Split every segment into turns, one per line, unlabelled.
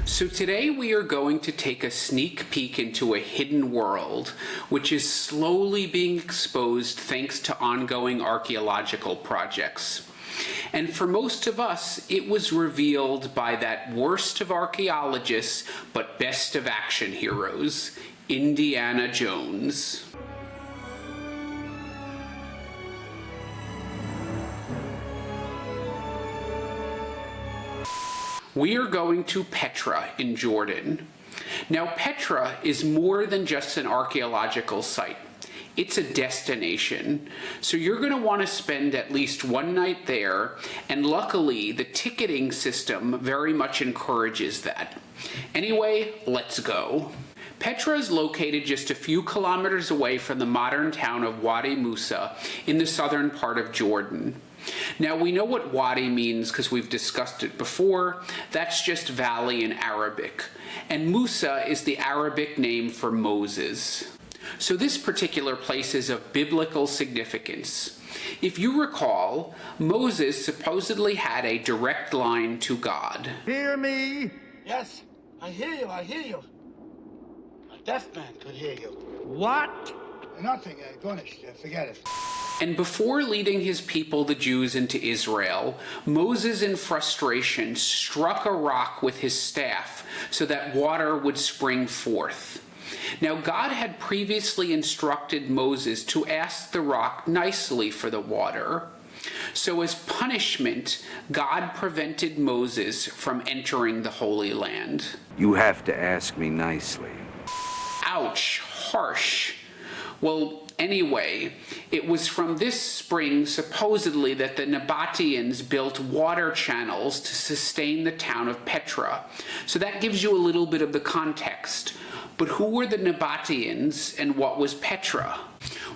So today we are going to take a sneak peek into a hidden world, which is slowly being exposed thanks to ongoing archaeological projects. And for most of us, it was revealed by that worst of archaeologists, but best of action heroes, Indiana Jones. We are going to Petra in Jordan. Now, Petra is more than just an archaeological site. It's a destination. So you're going to want to spend at least one night there, and luckily the ticketing system very much encourages that. Anyway, let's go. Petra is located just a few kilometers away from the modern town of Wadi Musa in the southern part of Jordan. Now, we know what Wadi means because we've discussed it before. That's just valley in Arabic. And Musa is the Arabic name for Moses. So this particular place is of biblical significance. If you recall, Moses supposedly had a direct line to God.
Hear me?
Yes, I hear you, I hear you. A deaf man could hear you.
What?
Nothing, Gonish, forget it.
And before leading his people, the Jews, into Israel, Moses, in frustration, struck a rock with his staff so that water would spring forth. Now, God had previously instructed Moses to ask the rock nicely for the water. So as punishment, God prevented Moses from entering the Holy Land.
You have to ask me nicely.
Ouch, harsh. Well, anyway, it was from this spring, supposedly, that the Nabataeans built water channels to sustain the town of Petra. So that gives you a little bit of the context. But who were the Nabataeans and what was Petra?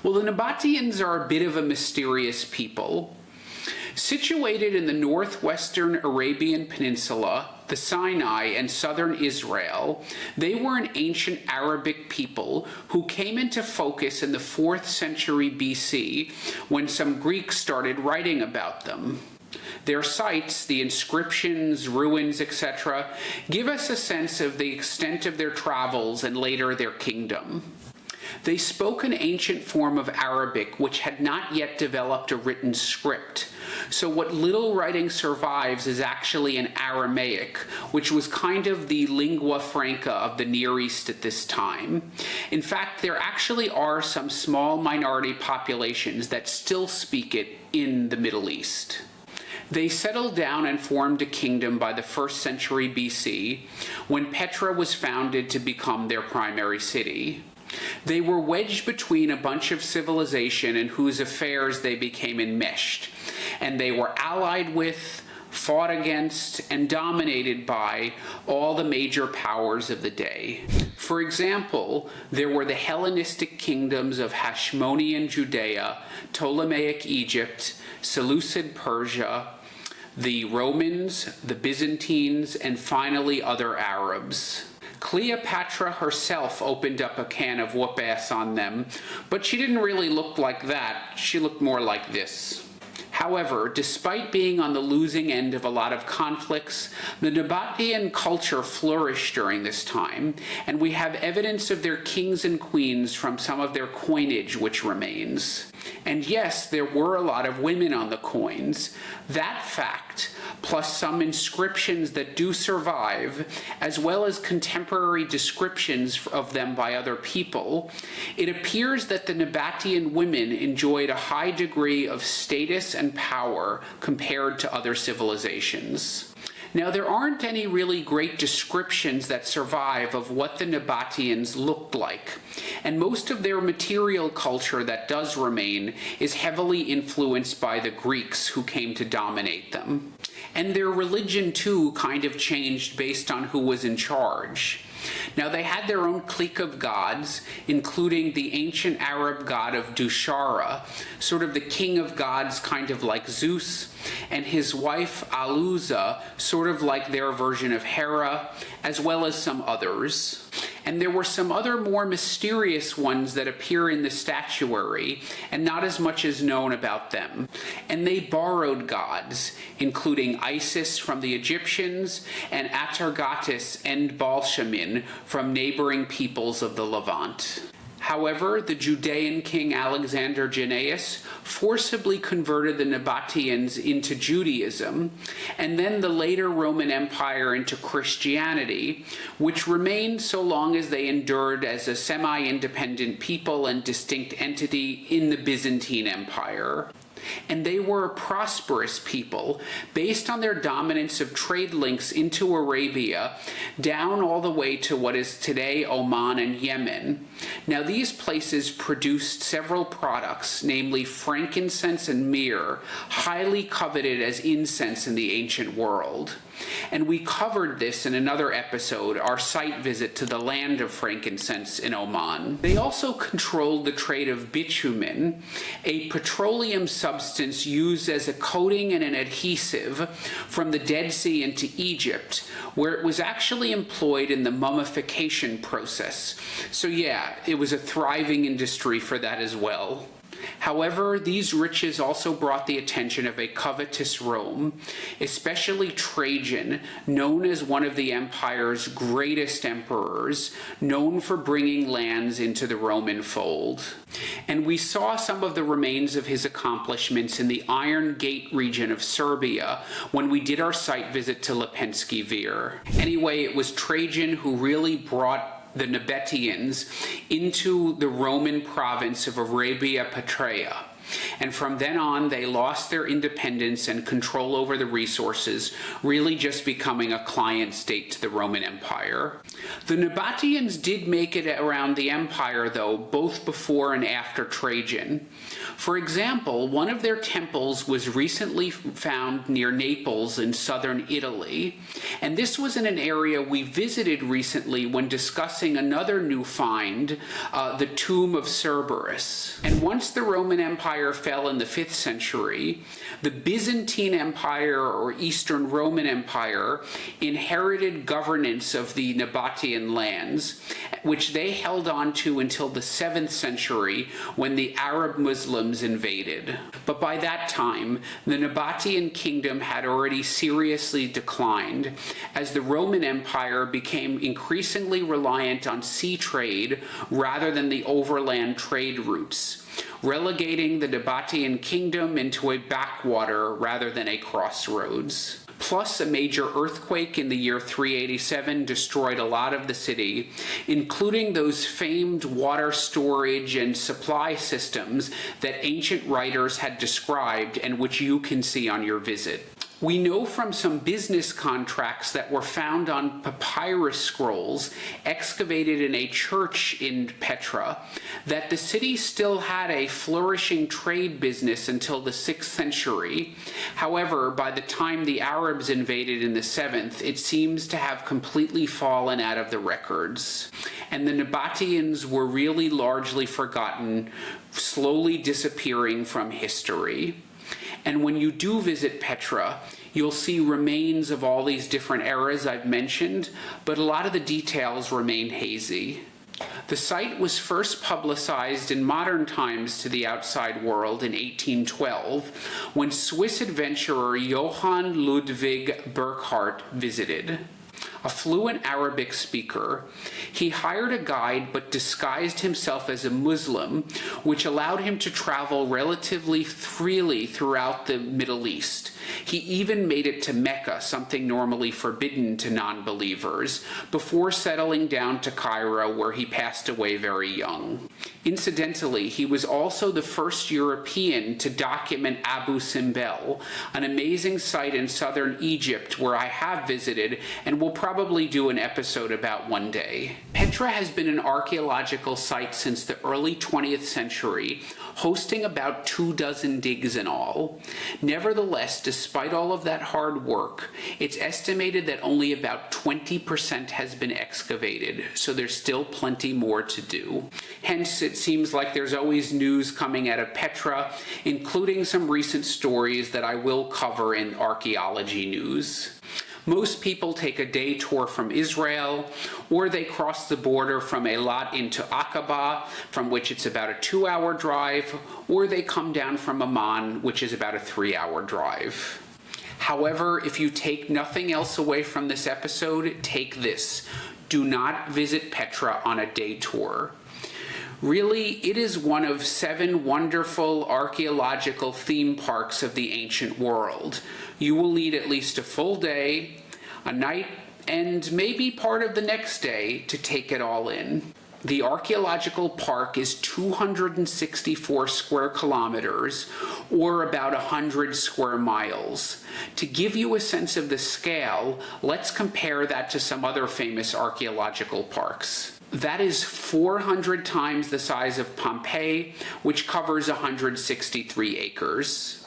Well, the Nabataeans are a bit of a mysterious people. Situated in the northwestern Arabian Peninsula, the Sinai, and southern Israel, they were an ancient Arabic people who came into focus in the 4th century BC when some Greeks started writing about them. Their sites, the inscriptions, ruins, etc., give us a sense of the extent of their travels and later their kingdom. They spoke an ancient form of Arabic which had not yet developed a written script. So what little writing survives is actually an Aramaic, which was kind of the lingua franca of the Near East at this time. In fact, there actually are some small minority populations that still speak it in the Middle East. They settled down and formed a kingdom by the 1st century BC, when Petra was founded to become their primary city. They were wedged between a bunch of civilization in whose affairs they became enmeshed, and they were allied with, fought against, and dominated by all the major powers of the day. For example, there were the Hellenistic kingdoms of Hasmonean Judea, Ptolemaic Egypt, Seleucid Persia, the Romans, the Byzantines, and finally other Arabs. Cleopatra herself opened up a can of whoop-ass on them, but she didn't really look like that. She looked more like this. However, despite being on the losing end of a lot of conflicts, the Nabataean culture flourished during this time, and we have evidence of their kings and queens from some of their coinage which remains. And yes, there were a lot of women on the coins. That fact, plus some inscriptions that do survive, as well as contemporary descriptions of them by other people, it appears that the Nabataean women enjoyed a high degree of status and power compared to other civilizations. Now, there aren't any really great descriptions that survive of what the Nabataeans looked like, and most of their material culture that does remain is heavily influenced by the Greeks who came to dominate them. And their religion, too, kind of changed based on who was in charge. Now, they had their own clique of gods, including the ancient Arab god of Dushara, sort of the king of gods, kind of like Zeus, and his wife Aluza, sort of like their version of Hera, as well as some others. And there were some other more mysterious ones that appear in the statuary, and not as much is known about them. And they borrowed gods, including Isis from the Egyptians and Atargatis and Balshamin from neighboring peoples of the Levant. However, the Judean king Alexander Jannaeus forcibly converted the Nabataeans into Judaism, and then the later Roman Empire into Christianity, which remained so long as they endured as a semi-independent people and distinct entity in the Byzantine Empire. And they were a prosperous people, based on their dominance of trade links into Arabia, down all the way to what is today Oman and Yemen. Now, these places produced several products, namely frankincense and myrrh, highly coveted as incense in the ancient world. And we covered this in another episode, our site visit to the land of frankincense in Oman. They also controlled the trade of bitumen, a petroleum substance used as a coating and an adhesive from the Dead Sea into Egypt, where it was actually employed in the mummification process. So yeah, it was a thriving industry for that as well. However, these riches also brought the attention of a covetous Rome, especially Trajan, known as one of the empire's greatest emperors, known for bringing lands into the Roman fold. And we saw some of the remains of his accomplishments in the Iron Gate region of Serbia when we did our site visit to Lepenski Vir. Anyway, it was Trajan who really brought the Nabataeans into the Roman province of Arabia Petra. And from then on, they lost their independence and control over the resources, really just becoming a client state to the Roman Empire. The Nabataeans did make it around the empire, though, both before and after Trajan. For example, one of their temples was recently found near Naples in southern Italy, and this was in an area we visited recently when discussing another new find, the tomb of Cerberus. And once the Roman Empire fell in the 5th century, the Byzantine Empire, or Eastern Roman Empire, inherited governance of the Nabataean lands, which they held on to until the 7th century when the Arab Muslims invaded. But by that time, the Nabataean kingdom had already seriously declined, as the Roman Empire became increasingly reliant on sea trade rather than the overland trade routes, relegating the Nabataean kingdom into a backwater rather than a crossroads. Plus, a major earthquake in the year 387 destroyed a lot of the city, including those famed water storage and supply systems that ancient writers had described and which you can see on your visit. We know from some business contracts that were found on papyrus scrolls excavated in a church in Petra that the city still had a flourishing trade business until the 6th century. However, by the time the Arabs invaded in the 7th, it seems to have completely fallen out of the records. And the Nabataeans were really largely forgotten, slowly disappearing from history. And when you do visit Petra, you'll see remains of all these different eras I've mentioned, but a lot of the details remain hazy. The site was first publicized in modern times to the outside world in 1812, when Swiss adventurer Johann Ludwig Burckhardt visited. A fluent Arabic speaker, he hired a guide but disguised himself as a Muslim, which allowed him to travel relatively freely throughout the Middle East. He even made it to Mecca, something normally forbidden to non-believers, before settling down to Cairo, where he passed away very young. Incidentally, he was also the first European to document Abu Simbel, an amazing site in southern Egypt where I have visited and will probably do an episode about one day. Petra has been an archaeological site since the early 20th century, hosting about 24 digs in all. Nevertheless, despite all of that hard work, it's estimated that only about 20% has been excavated, so there's still plenty more to do. Hence, it seems like there's always news coming out of Petra, including some recent stories that I will cover in archaeology news. Most people take a day tour from Israel, or they cross the border from Eilat into Aqaba, from which it's about a 2-hour drive, or they come down from Amman, which is about a 3-hour drive. However, if you take nothing else away from this episode, take this. Do not visit Petra on a day tour. Really, it is one of 7 wonderful archaeological theme parks of the ancient world. You will need at least a full day, a night, and maybe part of the next day to take it all in. The archaeological park is 264 square kilometers, or about 100 square miles. To give you a sense of the scale, let's compare that to some other famous archaeological parks. That is 400 times the size of Pompeii, which covers 163 acres.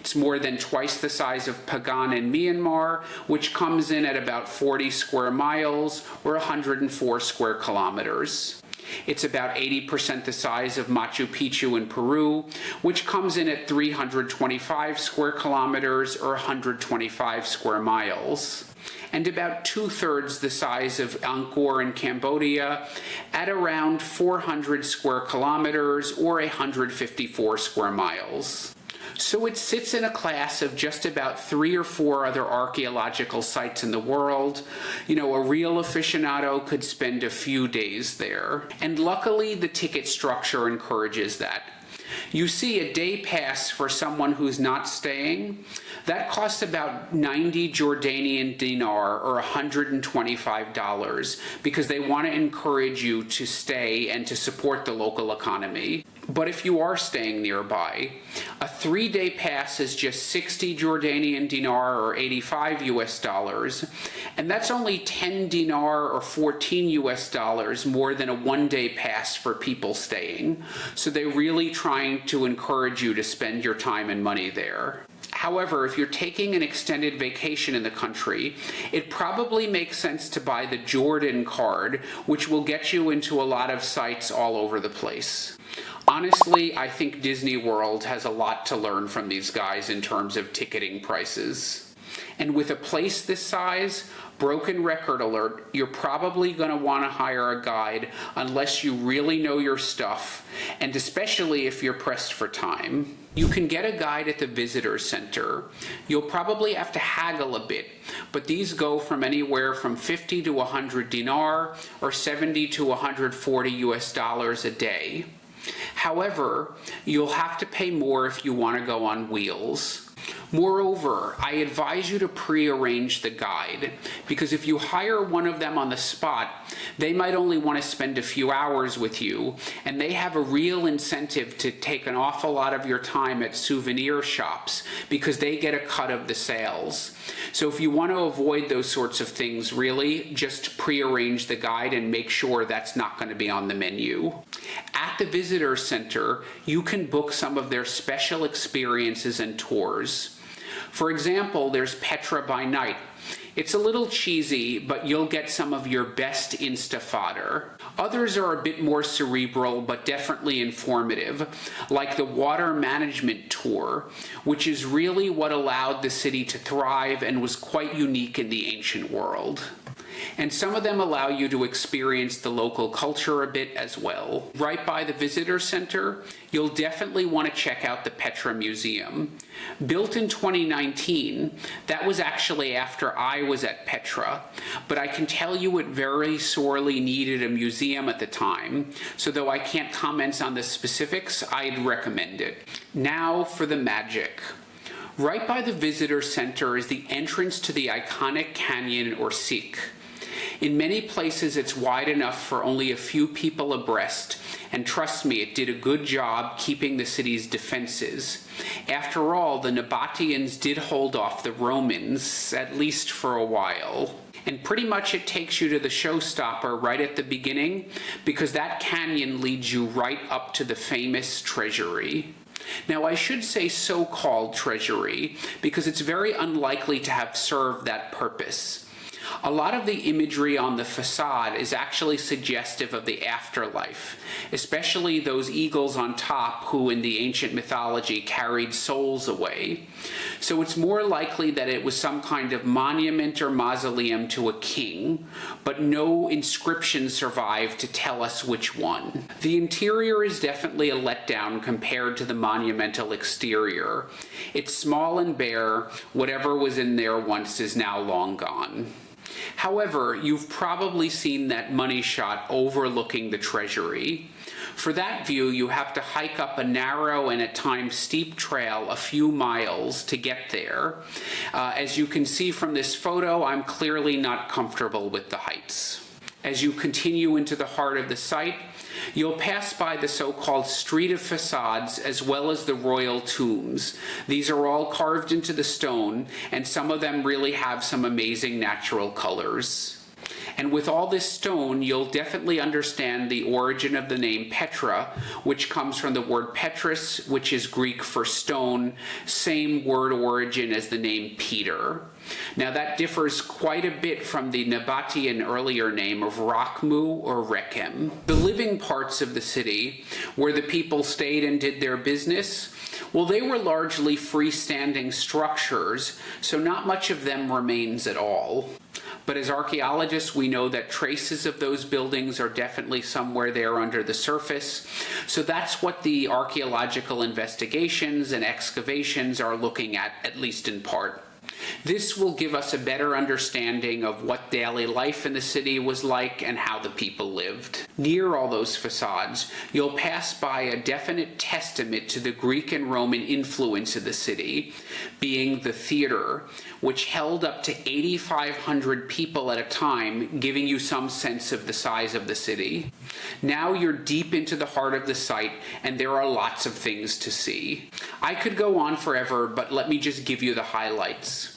It's more than twice the size of Pagan in Myanmar, which comes in at about 40 square miles, or 104 square kilometers. It's about 80% the size of Machu Picchu in Peru, which comes in at 325 square kilometers, or 125 square miles. And about 2/3 the size of Angkor in Cambodia at around 400 square kilometers, or 154 square miles. So it sits in a class of just about 3 or 4 other archaeological sites in the world. You know, a real aficionado could spend a few days there. And luckily, the ticket structure encourages that. You see, a day pass for someone who's not staying, that costs about 90 Jordanian dinar, or $125, because they want to encourage you to stay and to support the local economy. But if you are staying nearby, a 3-day pass is just 60 Jordanian dinar, or $85, and that's only 10 dinar or $14 more than a 1-day pass for people staying. So they're really trying to encourage you to spend your time and money there. However, if you're taking an extended vacation in the country, it probably makes sense to buy the Jordan card, which will get you into a lot of sites all over the place. Honestly, I think Disney World has a lot to learn from these guys in terms of ticketing prices. And with a place this size, broken record alert, you're probably going to want to hire a guide unless you really know your stuff, and especially if you're pressed for time. You can get a guide at the visitor center. You'll probably have to haggle a bit, but these go from anywhere from 50 to 100 dinar, or 70 to 140 US dollars a day. However, you'll have to pay more if you want to go on wheels. Moreover, I advise you to pre-arrange the guide, because if you hire one of them on the spot, they might only want to spend a few hours with you, and they have a real incentive to take an awful lot of your time at souvenir shops, because they get a cut of the sales. So if you want to avoid those sorts of things, really, just pre-arrange the guide and make sure that's not going to be on the menu. At the visitor center, you can book some of their special experiences and tours. For example, there's Petra by night. It's a little cheesy, but you'll get some of your best Insta fodder. Others are a bit more cerebral, but definitely informative, like the water management tour, which is really what allowed the city to thrive and was quite unique in the ancient world. And some of them allow you to experience the local culture a bit as well. Right by the visitor center, you'll definitely want to check out the Petra Museum. Built in 2019, that was actually after I was at Petra, but I can tell you it very sorely needed a museum at the time, so though I can't comment on the specifics, I'd recommend it. Now for the magic. Right by the visitor center is the entrance to the iconic canyon, or Sikh. In many places it's wide enough for only a few people abreast, and trust me, it did a good job keeping the city's defenses. After all, the Nabataeans did hold off the Romans, at least for a while. And pretty much it takes you to the showstopper right at the beginning, because that canyon leads you right up to the famous treasury. Now, I should say so-called treasury, because it's very unlikely to have served that purpose. A lot of the imagery on the facade is actually suggestive of the afterlife, especially those eagles on top who in the ancient mythology carried souls away. So it's more likely that it was some kind of monument or mausoleum to a king, but no inscription survived to tell us which one. The interior is definitely a letdown compared to the monumental exterior. It's small and bare. Whatever was in there once is now long gone. However, you've probably seen that money shot overlooking the treasury. For that view, you have to hike up a narrow and at times steep trail a few miles to get there. As you can see from this photo, I'm clearly not comfortable with the heights. As you continue into the heart of the site, you'll pass by the so-called Street of Facades as well as the royal tombs. These are all carved into the stone, and some of them really have some amazing natural colors. And with all this stone, you'll definitely understand the origin of the name Petra, which comes from the word Petrus, which is Greek for stone, same word origin as the name Peter. Now that differs quite a bit from the Nabataean earlier name of Rakhmu or Rekhem. The living parts of the city, where the people stayed and did their business, well, they were largely freestanding structures, so not much of them remains at all. But as archaeologists, we know that traces of those buildings are definitely somewhere there under the surface. So that's what the archaeological investigations and excavations are looking at least in part. This will give us a better understanding of what daily life in the city was like and how the people lived. Near all those facades, you'll pass by a definite testament to the Greek and Roman influence of the city, being the theater, which held up to 8,500 people at a time, giving you some sense of the size of the city. Now you're deep into the heart of the site, and there are lots of things to see. I could go on forever, but let me just give you the highlights.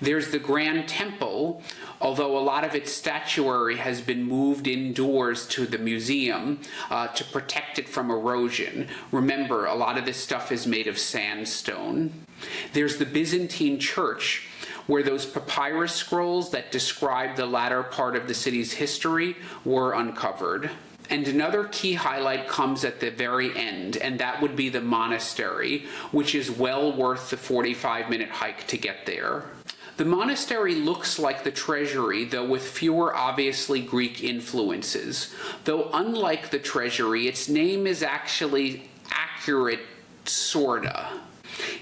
There's the Grand Temple, although a lot of its statuary has been moved indoors to the museum to protect it from erosion. Remember, a lot of this stuff is made of sandstone. There's the Byzantine Church, where those papyrus scrolls that describe the latter part of the city's history were uncovered. And another key highlight comes at the very end, and that would be the monastery, which is well worth the 45-minute hike to get there. The monastery looks like the treasury, though with fewer obviously Greek influences. Though unlike the treasury, its name is actually accurate, sorta.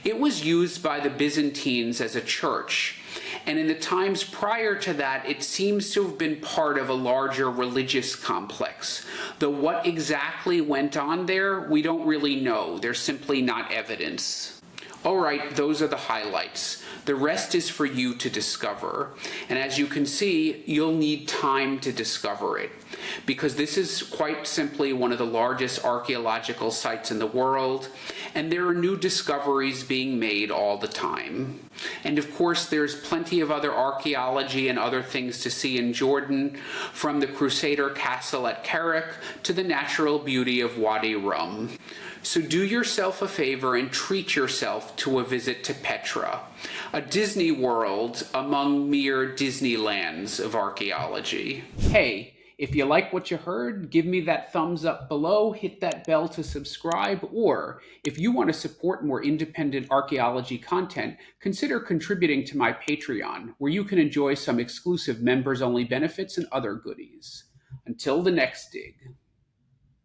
It was used by the Byzantines as a church, and in the times prior to that, it seems to have been part of a larger religious complex. Though what exactly went on there, we don't really know. There's simply not evidence. Alright, those are the highlights. The rest is for you to discover. And as you can see, you'll need time to discover it, because this is quite simply one of the largest archaeological sites in the world, and there are new discoveries being made all the time. And of course, there's plenty of other archaeology and other things to see in Jordan, from the Crusader castle at Kerak to the natural beauty of Wadi Rum. So do yourself a favor and treat yourself to a visit to Petra, a Disney world among mere Disneylands of archaeology. Hey, if you like what you heard, give me that thumbs up below, hit that bell to subscribe, or if you want to support more independent archaeology content, consider contributing to my Patreon, where you can enjoy some exclusive members-only benefits and other goodies. Until the next dig.